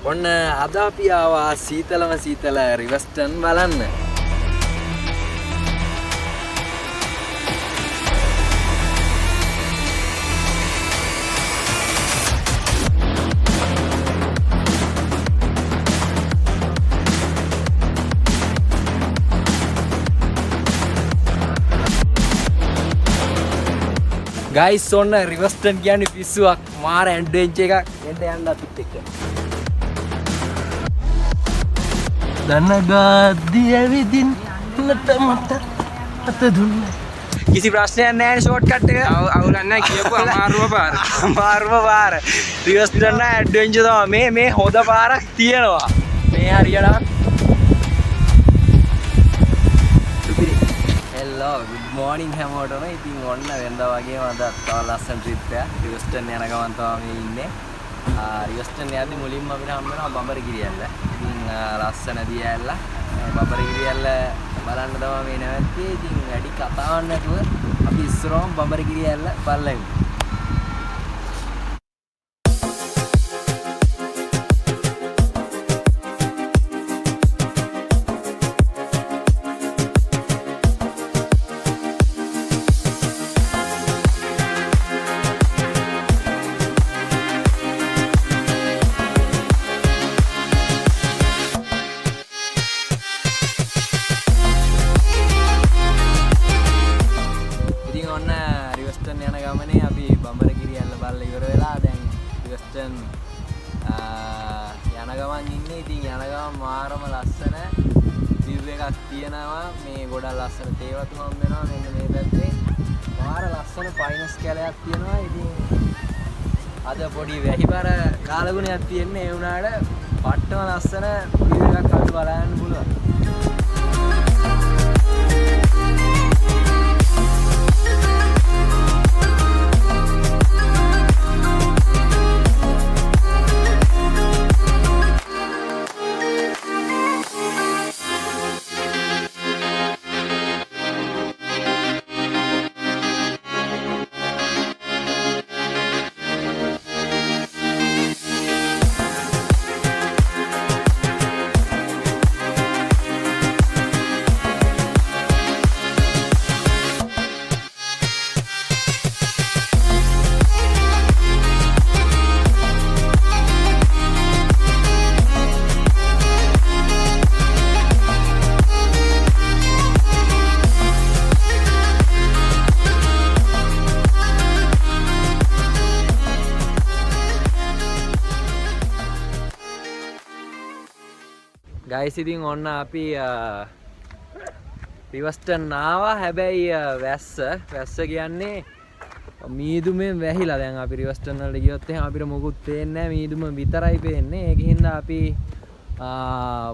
ඔන්න අද අපි ආවා සීතලම සීතල රිවර්ස්ටන් බලන්න. ගයිස් ඔන්න රිවර්ස්ටන් කියන්නේ පිස්සුවක් මාර ඇඩ්වෙන්චර් එකක් එන්න යන්න අපිත් එක්ක. දනගාදී ඇවිදින්නට මට අත දුන්න. කිසි ප්‍රශ්නයක් නැහැ ෂෝට් කට් එක. අවුලක් නැහැ කියපුවා අමාරුම පාර. අමාරුම පාර. රිවර්ස්ටන් ඇඩ්වෙන්චර් තමයි මේ හොද පාරක් තියෙනවා. මේ හරියට hello good morning හැමෝටම. ඉතින් ඔන්න වෙනදා වගේම අද තව ලස්සන ට්‍රිප් එකක් රිවර්ස්ටන් යන ගමන් තමයි ඉන්නේ. රිවර්ස්ටන් යද්දි මුලින්ම අපිට හම්බ වෙනවා බඹරගිරියල්ල. ඉතින් ලස්සන දියැල්ල බඹරගිරියල්ල බලන්න තමයි මේ නැවැත්තේ. ඉතින් වැඩි කතාවක් නැතුව අපි ඉස්සරහම බඹරගිරියල්ල බලලා ඉමු. රිවර්ස්ටන් යන ගමනේ අපි බඹරගිරියල්ල බලලා ඉවර වෙලා දැන් රිවර්ස්ටන් යන ගමන් ඉන්නේ. ඉතින් යන ගමන් මාරම ලස්සන view එකක් තියෙනවා. මේ ගොඩක් ලස්සන තේවතු හම් වෙනවා මෙන්න මේ පැත්තේ. මාර ලස්සන පයින්ස් කැලයක් තියෙනවා. ඉතින් අද පොඩි වැහිබර කාලගුණයක් තියෙන්නේ. ඒ වුණාට පට්ටම ලස්සන view එකක් අපි බලන්න පුළුවන්. ගයිස් ඉතින් ඔන්න අපි රිවර්ස්ටන් ආවා. හැබැයි වැස්ස කියන්නේ මීදුමෙන් වැහිලා. දැන් අපි රිවර්ස්ටන් වලට ගියොත් එහෙනම් අපිට මොකුත් පේන්නේ නැහැ. මීදුම විතරයි පේන්නේ. ඒකින් හින්දා අපි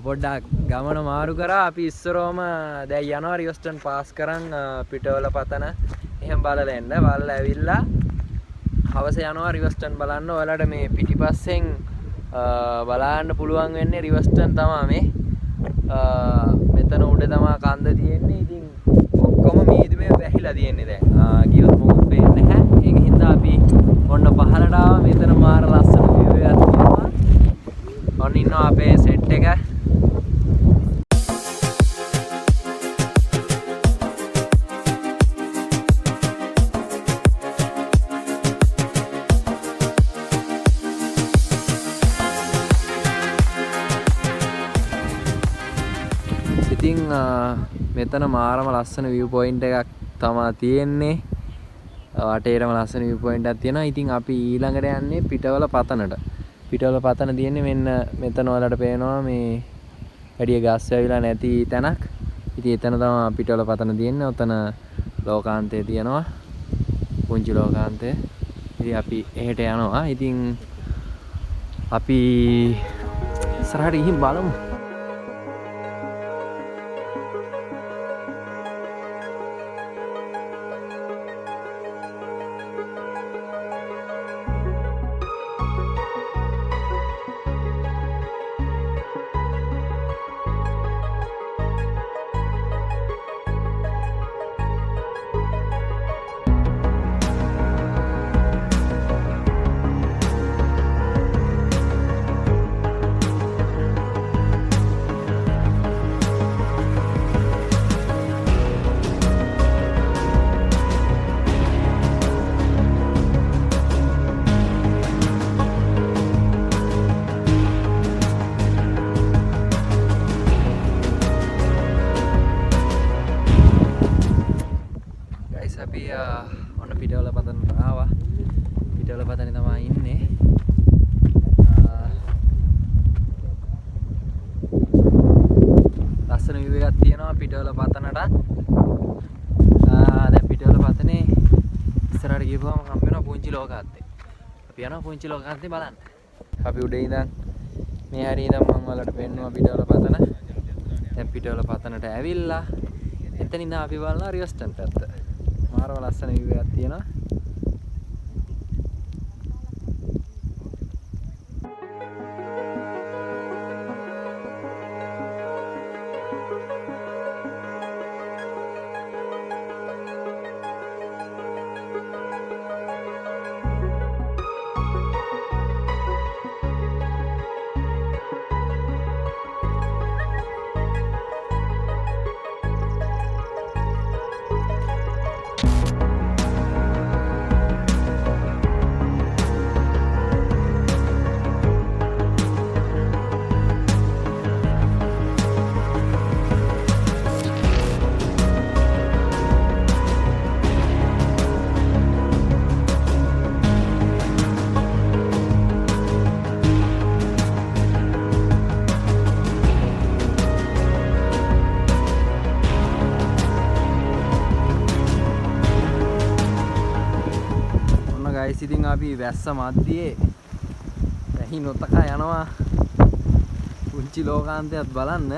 පොඩ්ඩක් ගමන මාරු කරා. අපි ඉස්සරෝම දැන් යනවා රිවර්ස්ටන් පාස් කරන් පිටවල පතන එහෙම බලලා එන්න. බලලා ඇවිල්ලා හවස යනවා රිවර්ස්ටන් බලන්න. ඔයාලට මේ පිටිපස්සෙන් බලන්න පුළුවන් වෙන්නේ රිවර්ස්ටන් තමයි මේ. මෙතන උඩ තමයි කන්ද තියෙන්නේ. ඉතින් ඔක්කොම මීදුමේ වැහිලා තියෙන්නේ දැන්. ගියොත් මොකුත් පේන්නේ නැහැ. ඒක හින්දා අපි ඔන්න පහළට ආවා. මෙතන මාර ලස්සන view එකක් තියෙනවා. ඔන්න ඉන්නවා අපේ සෙට් එක. ඉතින් මෙතන මාරම ලස්සන view point එකක් තමයි තියෙන්නේ. වටේටම ලස්සන view point එකක් තියෙනවා. ඉතින් අපි ඊළඟට යන්නේ පිටවල පතනට. පිටවල පතන තියෙන්නේ මෙන්න මෙතන වලට පේනවා මේ වැඩි ගස් වැවිලා නැති තැනක්. ඉතින් එතන තමයි පිටවල පතන තියෙන්නේ. ඔතන ලෝකාන්තය තියෙනවා. පුංචි ලෝකාන්තය. ඉතින් අපි එහෙට යනවා. ඉතින් අපි ඉස්සරහට ගිහින් බලමු. පුංචි ලෝකාන්තේ. අපි යනවා පුංචි ලෝකාන්තේ බලන්න. අපි උඩේ ඉඳන් මේ හැරී ඉඳන් මම ඔයාලට පෙන්නුවා පිටවල පතන. දැන් පිටවල පතනට ඇවිල්ලා එතනින් ඉඳන් අපි බලනවා රිවර්ස්ටන් පැත්ත. මාරව ලස්සන view එකක් තියෙනවා. ඉතින් අපි වැස්ස මැද්දේ වැහි නොතකා යනවා පුංචි ලෝකාන්තයත් බලන්න.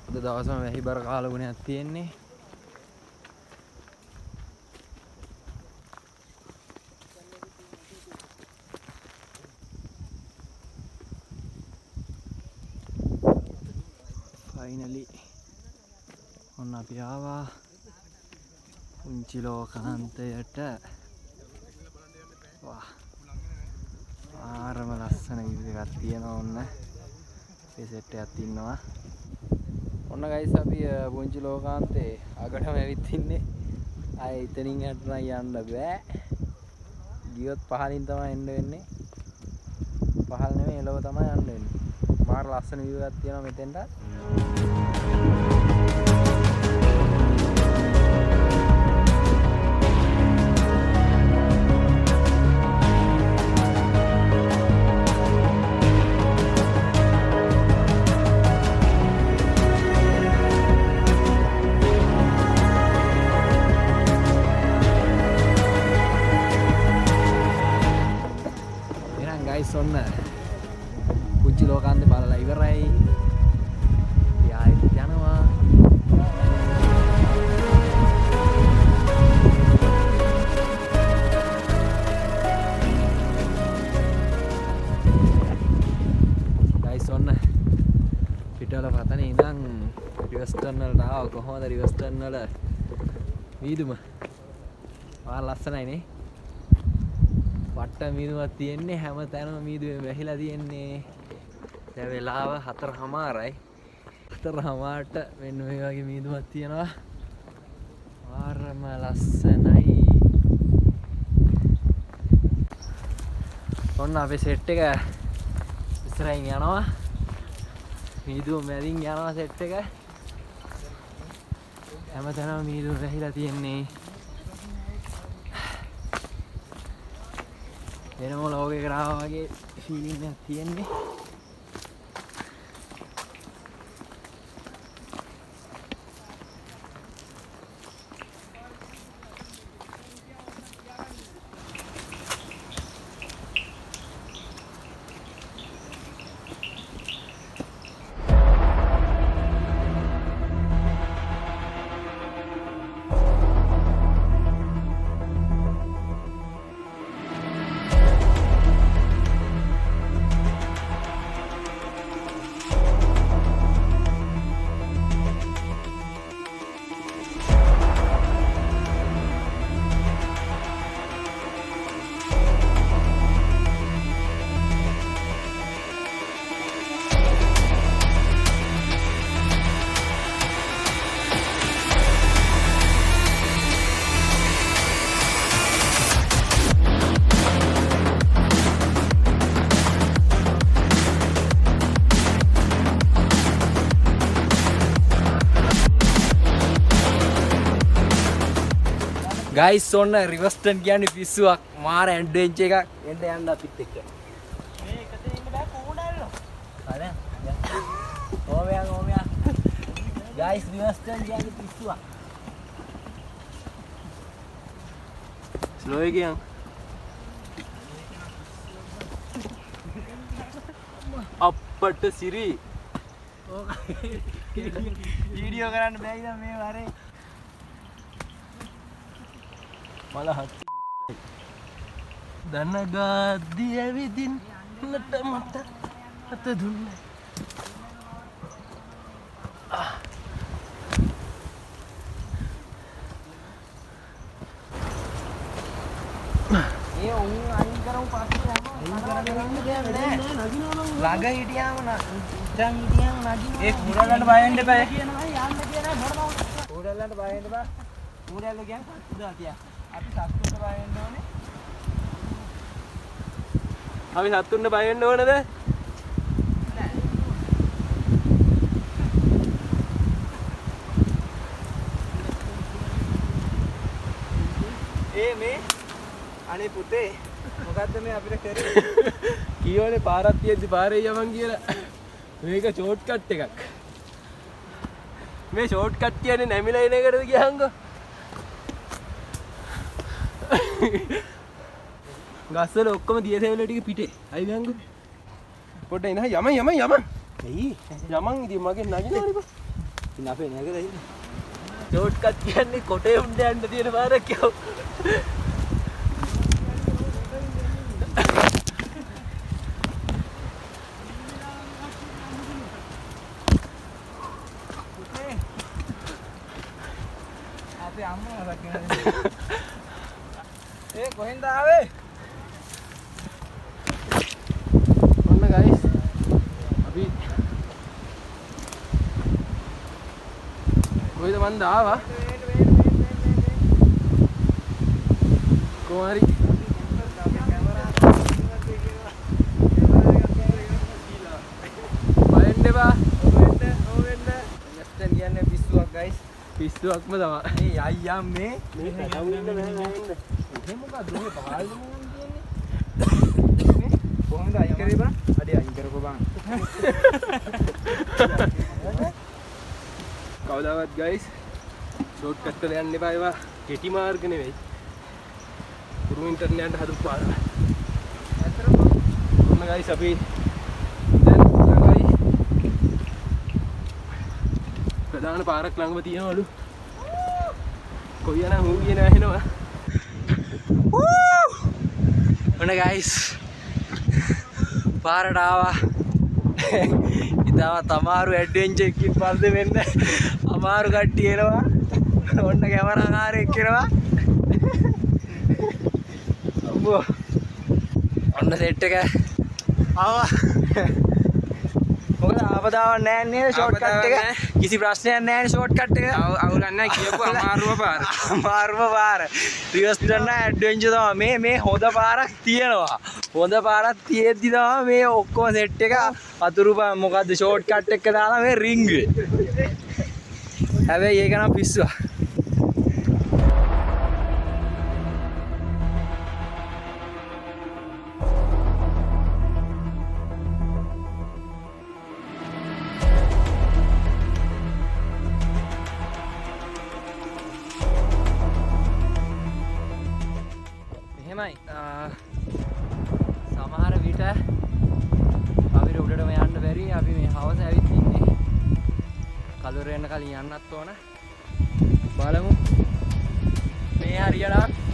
අද දවසම වැහි බර කාලගුණයක් තියෙන්නේ. ෆයිනලි ඔන්න අපි ආවා පුංචි ලෝකාන්තයට. වා ආරම ලස්සන view එකක් තියෙනවා. ඔන්න මේ සෙට් එකක් ඉන්නවා. ඔන්න ගයිස් අපි පුංචි ලෝකාන්තේ අගටම ඇවිත් ඉන්නේ. ආයේ ඉතින් යට නම් යන්න බෑ. ගියොත් පහලින් තමයි එන්න වෙන්නේ. පහල් නෙමෙයි එළව තමයි යන්න වෙන්නේ. මාර ලස්සන view එකක් තියෙනවා මෙතෙන්ට. ඔන්න පුංචි ලෝකාන්තේ බලලා ඉවරයි. ආයෙත් යනවා. ගයිස් ඔන්න පිටවල පතනේ ඉඳන් රිවර්ස්ටන් වලට ආව. කොහොමද රිවර්ස්ටන් වල වීදුම? ලස්සනයි නේ. වට්ට මීදුමක් තියෙන්නේ. හැම තැනම මීදුමේ වැහිලා තියෙන්නේ. දැන් වෙලාව 4:00යි. 4:00ට මෙන්න මේ වගේ මීදුමක් තියෙනවා. ආරම ලස්සනයි. ඔන්න අපේ සෙට් එක ඉස්සරහින් යනවා. මීදුම මැදින් යනවා සෙට් එක. හැම තැනම මීදුම වැහිලා තියෙන්නේ. වෙනම ලෝකයකට ආවා වගේ ෆීලිං එකක් තියෙන්නේ. ගයිස් ඔන්න රිවර්ස්ටන් කියන්නේ පිස්සුවක්. මාර ඇඩ්වෙන්චර් එකක්. එන්න යන්න අපිත් එක්ක. මේ එකතේ ඉන්න බෑ කොහොමදල්ලෝ. හරි. ඕමයන්. ගයිස් රිවර්ස්ටන් කියන්නේ පිස්සුවක්. ස්ලෝ එකෙන් අප්පට සිරි වීඩියෝ කරන්න බැයිද මේ වරේ මලහත් දනගාද්දි ඇවිදින් නට මට අත දුන්නේ ඒ උන් අයින් කරමු පස්සේ ළඟ හිටියාම ඉතින් හිටියාම නගින්න ඒ කුඩලන්ට බය වෙන්න එපා කියනවා යන්න කියනවා මොනවද කුඩලන්ට බය වෙන්න එපා කුඩල කියන්නේ සත්තුදා තියා අපි සත්තුන්ට බය වෙන්න ඕනේ අපි සත්තුන්ට බය වෙන්න ඕනද ඒ මේ අනේ පුතේ මොකද්ද මේ අපිට කරේ කීවනේ පාරක් තියෙද්දි පාරේ යමන් කියලා මේක ෂෝට් කට් එකක් මේ ෂෝට් කට් කියන්නේ නැමිලා එන එකටද ගියහන්කෝ ගස්වල ඔක්කොම දියසෙවල ටික පිටේ අයියන්කෝ පොඩ්ඩක් ඉන්න යමන් ඇයි යමන් ඉතින් මගෙන් නගිනවනේ බා ඉතින් අපේ නේද ඉන්නේ ෂෝට් කට් කියන්නේ කොටේ උණ්ඩ යන්න තියෙන පාරක් යව ඒ කොහෙන්ද ආවේ? ඔන්න ගයිස් අපි කොහෙද මන්ද ආවා? කොහරි බයෙන් දෙපා ඕවෙන්න නැස්ටන් කියන්නේ පිස්සුවක් ගයිස් පිස්සුවක්ම තමයි මේ අයියා මේ කඩවුන්න නැහැ එහෙම මොකද මේ පහළ මොකක්ද කියන්නේ කොහොමද අයින් කරේ බං අඩේ අයින් කරපො බං කවදාවත් ගයිස් ෂෝට් කට් කරලා යන්න එපා ඒවා කෙටි මාර්ග නෙවෙයි පුරු ඉන්ටර්නෙට් යන්න හදපු පාර ඔන්න ගයිස් අපි දැන් ගයි ප්‍රධාන පාරක් ළඟම තියෙනවලු කොයි යන හූ කියන ඇහෙනවා ඔන්න ගයිස් පාරට ආවා ඉතාලම අමාරු ඇඩ්වෙන්චර් එකකින් පස්සේ වෙන්න අමාරු කට්ටිය එනවා ඔන්න කැමරාකාරයෙක් එනවා අම්මෝ ඔන්න සෙට් එක ආවා මොකද ආපදාවක් නැහැ නේද ෂෝට් කට් එක කිසි ප්‍රශ්නයක් නැහැ නේ ෂෝට් කට් එක අවුලක් නැහැ කියපුව අමාරුම පාර රිවර්ස් කරන්න ඇඩ්වෙන්චර් තමයි මේ හොඳ පාරක් තියෙනවා හොඳ පාරක් තියෙද්දි තමයි මේ ඔක්කොම සෙට් එක අතුරු මොකද්ද ෂෝට් කට් එක දාලා මේ රින්ග් හැබැයි ඒක නම් පිස්සුවක් සමහර විට අපිට උඩටම යන්න බැරි අපි මේ හවස ඇවිත් ඉන්නේ කලුර එන්න කලින් යන්නත් ඕන බලමු මේ හරියට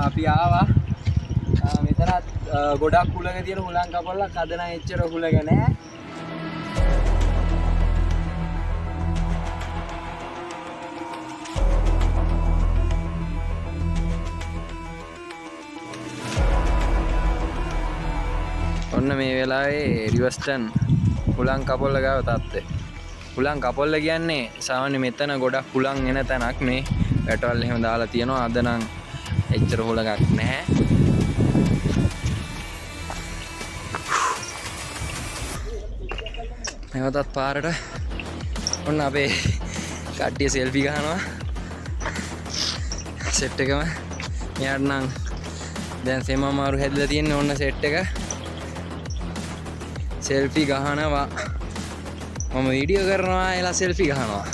අපි ආවා මෙතනත් ගොඩක් හුලඟ තියෙන හුලං කපල්ලක් අද නම් එච්චර හුලඟ නැහැ ඔන්න මේ වෙලාවේ රිවර්ස්ටන් හුලං කපොල්ල ගාව තත්ත්වය. හුලං කපොල්ල කියන්නේ සාමාන්‍ය මෙතන ගොඩක් හුලං එන තැනක් මේ. වැටවල් එහෙම දාලා තියෙනවා. අද නම් එච්චර හුලඟක් නැහැ. නැවතත් පාරට ඔන්න අපේ කට්ටිය සෙල්ෆි ගහනවා. සෙට් එකම මෙයාට නම් දැන් සෙම අමාරු හැදලා තියෙන්නේ. ඔන්න සෙට් එක සෙල්ෆි ගහනවා. මම වීඩියෝ කරනවා එලා සෙල්ෆි ගහනවා.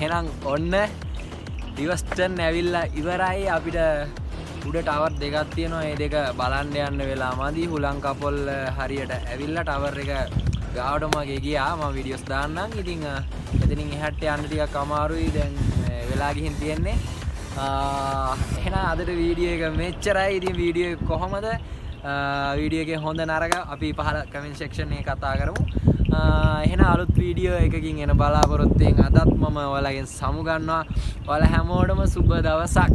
එහෙනම් ඔන්න රිවර්ස්ටන් ඇවිල්ලා ඉවරයි. අපිට උඩ ටවර් දෙකක් තියෙනවා. ඒ දෙක බලන්න යන්න වෙලා මදි. හුලං කපොල් හරියට ඇවිල්ලා ටවර් එක ගාවටම ගියා. මම වීඩියෝස් දාන්නම්. ඉතින් එතනින් එහාට යන්න ටිකක් අමාරුයි. දැන් වෙලා ගිහින් තියෙන්නේ. එහෙනම් අදට වීඩියෝ එක මෙච්චරයි. ඉතින් වීඩියෝ එක කොහමද? වීඩියෝ එකේ හොඳ නරක අපි පහල කමෙන්ට් සෙක්ෂන් එකේ කතා කරමු. එහෙනම් අලුත් වීඩියෝ එකකින් එන බලාපොරොත්තුෙන් අදත් මම ඔයාලගෙන් සමු ගන්නවා. ඔයාලා හැමෝටම සුබ දවසක්.